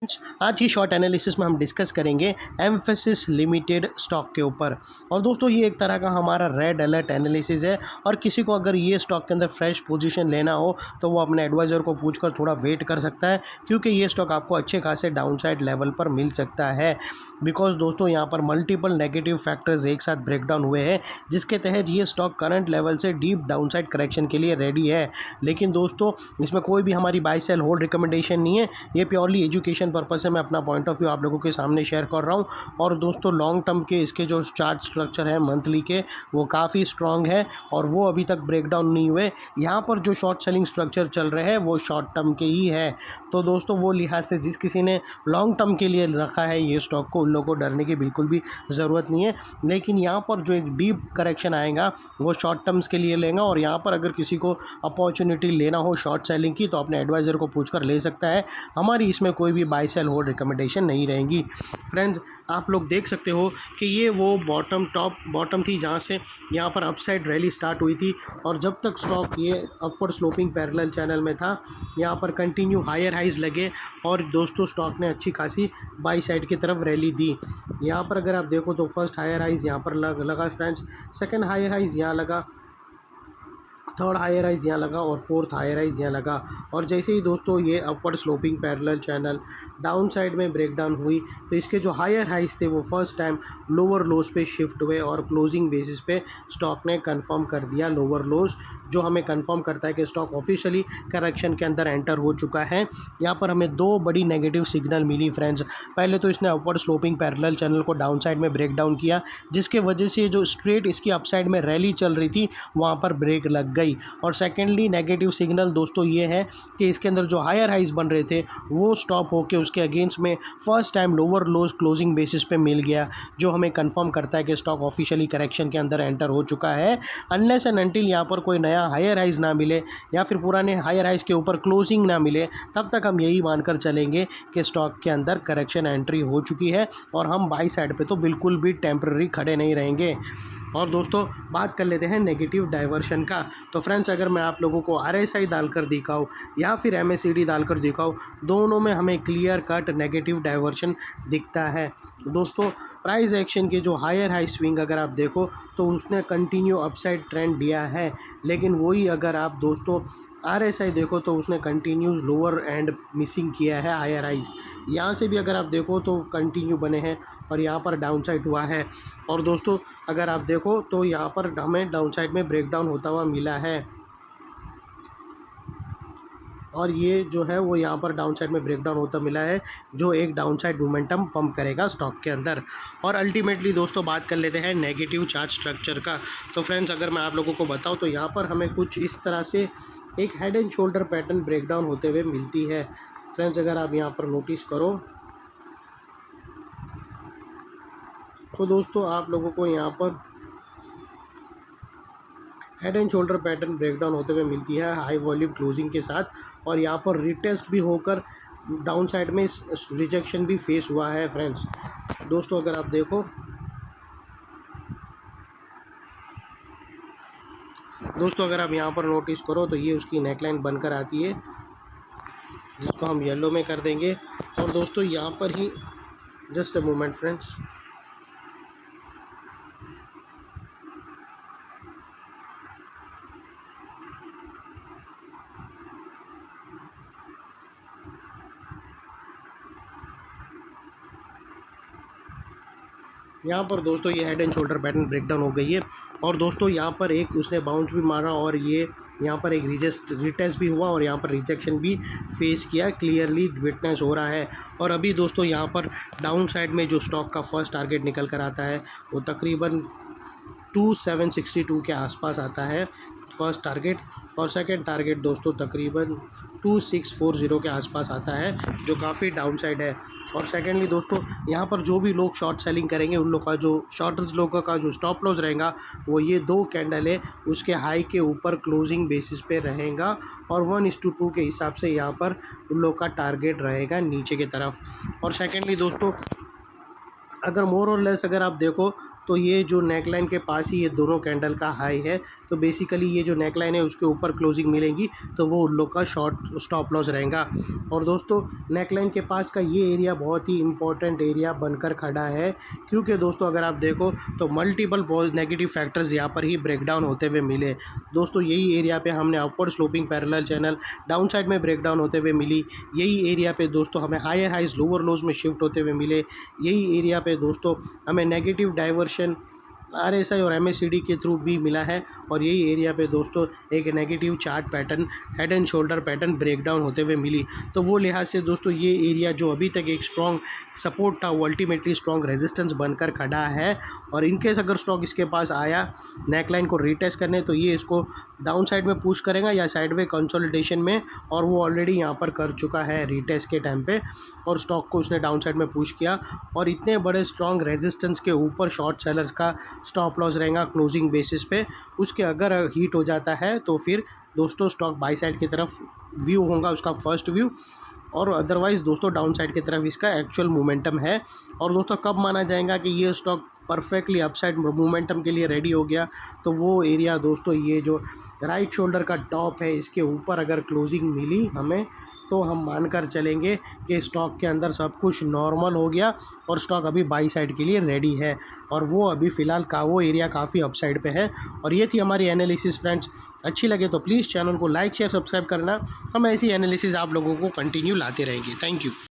आज की short analysis में हम डिस्कस करेंगे एम्फेसिस लिमिटेड स्टॉक के ऊपर। और दोस्तों ये एक तरह का हमारा रेड अलर्ट एनालिसिस है और किसी को अगर ये स्टॉक के अंदर फ्रेश पोजीशन लेना हो तो वो अपने एडवाइज़र को पूछकर थोड़ा वेट कर सकता है, क्योंकि ये स्टॉक आपको अच्छे खासे डाउनसाइड लेवल पर मिल सकता है। बिकॉज दोस्तों यहाँ पर मल्टीपल नेगेटिव फैक्टर्स एक साथ ब्रेकडाउन हुए हैं, जिसके तहत ये स्टॉक करंट लेवल से डीप डाउनसाइड करेक्शन के लिए रेडी है। लेकिन दोस्तों इसमें कोई भी हमारी बाय सेल होल्ड रिकमेंडेशन नहीं है, ये प्योरली एजुकेशन पर्पस से मैं अपना पॉइंट ऑफ व्यू आप लोगों के सामने शेयर कर रहा हूँ। और दोस्तों लॉन्ग टर्म के इसके जो चार्ट स्ट्रक्चर है मंथली के, वो काफ़ी स्ट्रॉन्ग है और वो अभी तक ब्रेकडाउन नहीं हुए। यहाँ पर जो शॉर्ट सेलिंग स्ट्रक्चर चल रहे हैं वो शॉर्ट टर्म के ही है। तो दोस्तों वो लिहाज से जिस किसी ने लॉन्ग टर्म के लिए रखा है ये स्टॉक को, उन लोगों को डरने की बिल्कुल भी ज़रूरत नहीं है। लेकिन यहाँ पर जो एक डीप करेक्शन आएगा वो शॉर्ट टर्म्स के लिए लेगा, और यहाँ पर अगर किसी को अपॉर्चुनिटी लेना हो शॉर्ट सेलिंग की तो अपने एडवाइज़र को पूछकर ले सकता है। हमारी इसमें कोई भी बाय सेल होल्ड रिकमेंडेशन नहीं रहेंगी। फ्रेंड्स आप लोग देख सकते हो कि ये वो बॉटम थी जहाँ से यहाँ पर अपसाइड रैली स्टार्ट हुई थी, और जब तक स्टॉक ये अपवर्ड स्लोपिंग पैरेलल चैनल में था यहाँ पर कंटिन्यू हायर हाइज लगे और दोस्तों स्टॉक ने अच्छी खासी बाई साइड की तरफ रैली दी। यहाँ पर अगर आप देखो तो फर्स्ट हायर हाइज यहाँ पर लगा फ्रेंड्स, सेकंड हायर हाइज यहाँ लगा, थर्ड हायर राइज यहाँ लगा और फोर्थ हायर राइज यहाँ लगा। और जैसे ही दोस्तों ये upward sloping parallel channel down side में ब्रेकडाउन हुई तो इसके जो हायर हाइज थे वो फर्स्ट टाइम लोअर लोज पे शिफ्ट हुए, और क्लोजिंग बेसिस पे स्टॉक ने कंफर्म कर दिया लोअर लोज, जो हमें कंफर्म करता है कि स्टॉक ऑफिशियली करेक्शन के अंदर एंटर हो चुका है। यहाँ पर हमें दो बड़ी नेगेटिव सिग्नल मिली फ्रेंड्स। पहले तो इसने अपवर्ड स्लोपिंग पैरेलल चैनल को डाउन साइड में ब्रेक डाउन किया, जिसके वजह से जो स्ट्रेट इसकी अपसाइड में रैली चल रही थी वहाँ पर ब्रेक लग गई। और सेकेंडली नेगेटिव सिग्नल दोस्तों ये है कि इसके अंदर जो हायर हाइज बन रहे थे वो स्टॉप होकर उसके अगेंस्ट में फर्स्ट टाइम लोअर लोज क्लोजिंग बेसिस पे मिल गया, जो हमें कंफर्म करता है कि स्टॉक ऑफिशियली करेक्शन के अंदर एंटर हो चुका है। अनलेस एंड अनटिल यहाँ पर कोई नया हायर हाइज ना मिले या फिर पुराने हायर हाइज के ऊपर क्लोजिंग ना मिले, तब तक हम यही मानकर चलेंगे कि स्टॉक के अंदर करेक्शन एंट्री हो चुकी है और हम बाई साइड पे तो बिल्कुल भी टेम्पररी खड़े नहीं रहेंगे। और दोस्तों बात कर लेते हैं नेगेटिव डाइवर्शन का। तो फ्रेंड्स अगर मैं आप लोगों को RSI डालकर दिखाऊँ या फिर MACD डालकर दिखाऊँ, दोनों में हमें क्लियर कट नेगेटिव डाइवर्शन दिखता है। दोस्तों प्राइस एक्शन के जो हायर हाई स्विंग अगर आप देखो तो उसने कंटिन्यू अपसाइड ट्रेंड दिया है, लेकिन वही अगर आप दोस्तों RSI देखो तो उसने कंटिन्यूस लोअर एंड मिसिंग किया है हायर हाइज। यहाँ से भी अगर आप देखो तो कंटिन्यू बने हैं और यहाँ पर डाउन साइड हुआ है। और दोस्तों अगर आप देखो तो यहाँ पर हमें डाउन साइड में ब्रेकडाउन होता हुआ मिला है, और ये जो है वो यहाँ पर डाउन साइड में ब्रेकडाउन होता मिला है, जो एक डाउन साइड मोमेंटम पंप करेगा स्टॉक के अंदर। और अल्टीमेटली दोस्तों बात कर लेते हैं नेगेटिव चार्ट स्ट्रक्चर का। तो फ्रेंड्स अगर मैं आप लोगों को बताऊं तो यहाँ पर हमें कुछ इस तरह से एक head and shoulder pattern breakdown होते हुए मिलती है। फ्रेंड्स अगर आप यहाँ पर नोटिस करो तो दोस्तों आप लोगों को यहाँ पर head and shoulder pattern breakdown होते हुए मिलती है हाई वॉल्यूम क्लोजिंग के साथ, और यहाँ पर रिटेस्ट भी होकर डाउन साइड में रिजेक्शन भी फेस हुआ है। फ्रेंड्स दोस्तों अगर आप देखो दोस्तों अगर आप यहाँ पर नोटिस करो तो ये उसकी नेकलाइन बनकर आती है, जिसको हम येलो में कर देंगे। और दोस्तों यहाँ पर ही जस्ट अ मोमेंट फ्रेंड्स, यहाँ पर दोस्तों ये head and shoulder pattern breakdown हो गई है। और दोस्तों यहाँ पर एक उसने बाउंस भी मारा और ये यहाँ पर एक रिटेस्ट भी हुआ और यहाँ पर रिजेक्शन भी फेस किया, क्लियरली विटनेस हो रहा है। और अभी दोस्तों यहाँ पर डाउन साइड में जो स्टॉक का फर्स्ट टारगेट निकल कर आता है वो तकरीबन 2762 के आसपास आता है फर्स्ट टारगेट, और सेकंड टारगेट दोस्तों तकरीबन 2640 के आसपास आता है, जो काफ़ी डाउन साइड है। और सेकेंडली दोस्तों यहाँ पर जो भी लोग शॉर्ट सेलिंग करेंगे उन लोग का जो शॉर्टर्स लोगों का जो स्टॉप लॉस रहेगा वो ये दो कैंडल है उसके हाई के ऊपर क्लोजिंग बेसिस पे रहेगा, और 1:2 के हिसाब से यहाँ पर उन लोग का टारगेट रहेगा नीचे की तरफ। और सेकेंडली दोस्तों अगर मोर और लेस अगर आप देखो तो ये जो नेकलाइन के पास ही ये दोनों कैंडल का हाई है, तो बेसिकली ये जो नेक लाइन है उसके ऊपर क्लोजिंग मिलेगी तो वो उन लोग का शॉर्ट स्टॉप लॉस रहेगा। और दोस्तों नेक लाइन के पास का ये एरिया बहुत ही इंपॉर्टेंट एरिया बनकर खड़ा है, क्योंकि दोस्तों अगर आप देखो तो मल्टीपल नेगेटिव फैक्टर्स यहाँ पर ही ब्रेकडाउन होते हुए मिले। दोस्तों यही एरिया पे हमने upward sloping parallel channel down side में ब्रेकडाउन होते हुए मिली। यही एरिया पे दोस्तों हमें हायर हाइज लोअर लोज में शिफ्ट होते हुए मिले। यही एरिया पे दोस्तों हमें नेगेटिव डाइवर्शन आरएसआई और एमएसीडी के थ्रू भी मिला है। और यही एरिया पे दोस्तों एक negative chart pattern head and shoulder pattern breakdown होते हुए मिली। तो वो लिहाज से दोस्तों ये एरिया जो अभी तक एक स्ट्रॉन्ग सपोर्ट था वो अल्टीमेटली स्ट्रॉन्ग रेजिस्टेंस बनकर खड़ा है। और इनकेस अगर स्टॉक इसके पास आया नेकलाइन को रीटेस्ट करने तो ये इसको डाउन साइड में पुश करेगा या साइडवे कंसोलिडेशन में, और वो ऑलरेडी यहाँ पर कर चुका है रीटेस्ट के टाइम पे और स्टॉक को उसने डाउन साइड में पुश किया। और इतने बड़े स्ट्रॉन्ग रेजिस्टेंस के ऊपर शॉर्ट सेलर्स का स्टॉप लॉस रहेगा क्लोजिंग बेसिस पे। उसके अगर हीट हो जाता है तो फिर दोस्तों स्टॉक बाई साइड की तरफ व्यू होगा उसका फर्स्ट व्यू, और अदरवाइज़ दोस्तों डाउन साइड की तरफ इसका एक्चुअल मोमेंटम है। और दोस्तों कब माना जाएगा कि ये स्टॉक परफेक्टली अपसाइड मोमेंटम के लिए रेडी हो गया, तो वो एरिया दोस्तों ये जो राइट शोल्डर का टॉप है इसके ऊपर अगर क्लोजिंग मिली हमें तो हम मानकर चलेंगे कि स्टॉक के अंदर सब कुछ नॉर्मल हो गया और स्टॉक अभी बाई साइड के लिए रेडी है। और वो अभी फ़िलहाल का वो एरिया काफ़ी अपसाइड पे है। और ये थी हमारी एनालिसिस फ्रेंड्स। अच्छी लगे तो प्लीज़ चैनल को लाइक शेयर सब्सक्राइब करना। हम ऐसी एनालिसिस आप लोगों को कंटिन्यू लाते रहेंगे। Thank you.